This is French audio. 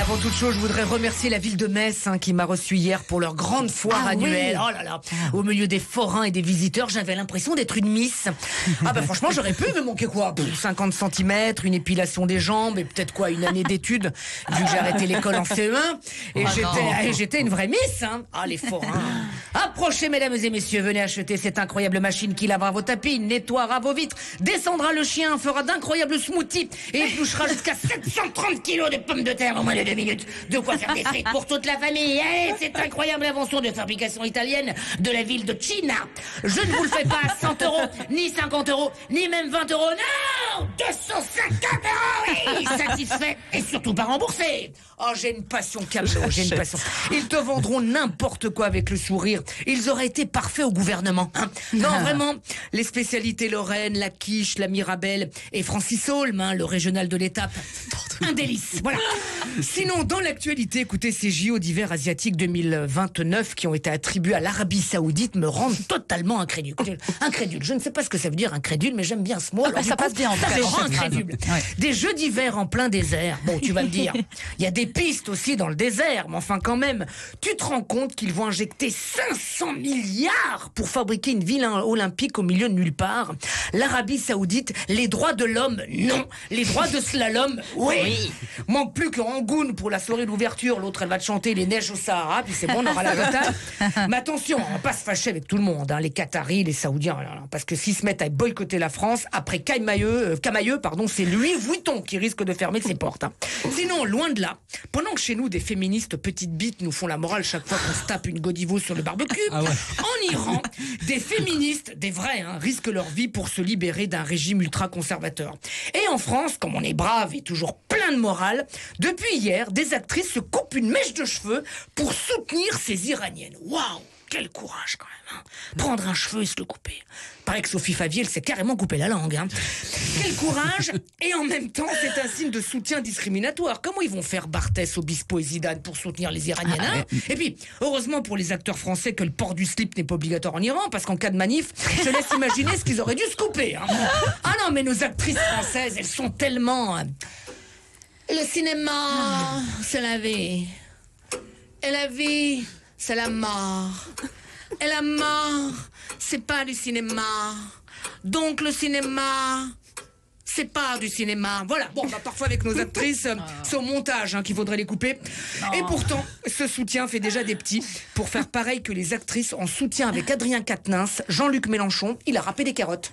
Avant toute chose, je voudrais remercier la ville de Metz qui m'a reçu hier pour leur grande foire annuelle. Oui. Oh là là, au milieu des forains et des visiteurs, j'avais l'impression d'être une miss. Ah bah franchement, j'aurais pu me manquer quoi 50 cm, une épilation des jambes et peut-être quoi une année d'études, vu que j'ai arrêté l'école en CE1. Et j'étais une vraie miss. Ah les forains. Approchez mesdames et messieurs, venez acheter cette incroyable machine qui lavera vos tapis, nettoiera vos vitres, descendra le chien, fera d'incroyables smoothies et épluchera jusqu'à 730 kilos de pommes de terre en moins de 2 minutes. De quoi faire des frites pour toute la famille. Allez, cette incroyable invention de fabrication italienne de la ville de China. Je ne vous le fais pas à 100 €, ni 50 €, ni même 20 €. Non, 250 €, oui, satisfait et surtout pas remboursé. Oh, j'ai une passion, Camelot, j'ai une passion. Ils te vendront n'importe quoi avec le sourire. Ils auraient été parfaits au gouvernement. Non, vraiment, les spécialités lorraines, la quiche, la mirabelle et Francis Holm, le régional de l'étape. Un délice, voilà. Sinon, dans l'actualité, écoutez, ces JO d'hiver asiatiques 2029 qui ont été attribués à l'Arabie Saoudite me rendent totalement incrédule. Incrédule. Je ne sais pas ce que ça veut dire incrédule, mais j'aime bien ce mot. Alors, ça passe bien en tout cas. Ça me rend incrédule. Ouais. Des jeux d'hiver en plein désert. Bon, tu vas me dire, il y a des pistes aussi dans le désert, mais enfin quand même, tu te rends compte qu'ils vont injecter 500 milliards pour fabriquer une ville olympique au milieu de nulle part. L'Arabie Saoudite, les droits de l'homme, non. Les droits de slalom, oui. Manque plus que Rangoon pour la soirée d'ouverture. L'autre, elle va te chanter les neiges au Sahara, puis c'est bon, on aura la totale. Mais attention, on va pas se fâcher avec tout le monde, les Qataris, les Saoudiens, parce que s'ils se mettent à boycotter la France, après Camailleux, c'est Louis Vuitton qui risque de fermer ses portes. Sinon, loin de là, pendant que chez nous, des féministes petites bites nous font la morale chaque fois qu'on se tape une godivo sur le barbecue, en Iran, des féministes, des vrais, risquent leur vie pour se libérer d'un régime ultra-conservateur. Et en France, comme on est brave et toujours plein de morale, depuis hier, des actrices se coupent une mèche de cheveux pour soutenir ces Iraniennes. Waouh! Quel courage quand même, prendre un cheveu et se le couper. Paraît que Sophie Favier, elle s'est carrément coupé la langue. Quel courage. Et en même temps, c'est un signe de soutien discriminatoire. Comment ils vont faire Barthès, Obispo et Zidane pour soutenir les Iraniennes Et puis, heureusement pour les acteurs français que le port du slip n'est pas obligatoire en Iran, parce qu'en cas de manif, je laisse imaginer ce qu'ils auraient dû se couper. Ah non, mais nos actrices françaises, elles sont tellement... Le cinéma, c'est la vie. Et la vie... c'est la mort. Et la mort, c'est pas du cinéma. Donc le cinéma, c'est pas du cinéma. Voilà, bon, parfois avec nos actrices, c'est au montage qu'il faudrait les couper. Et pourtant, ce soutien fait déjà des petits pour faire pareil que les actrices en soutien avec Adrien Quatennens, Jean-Luc Mélenchon, il a râpé des carottes.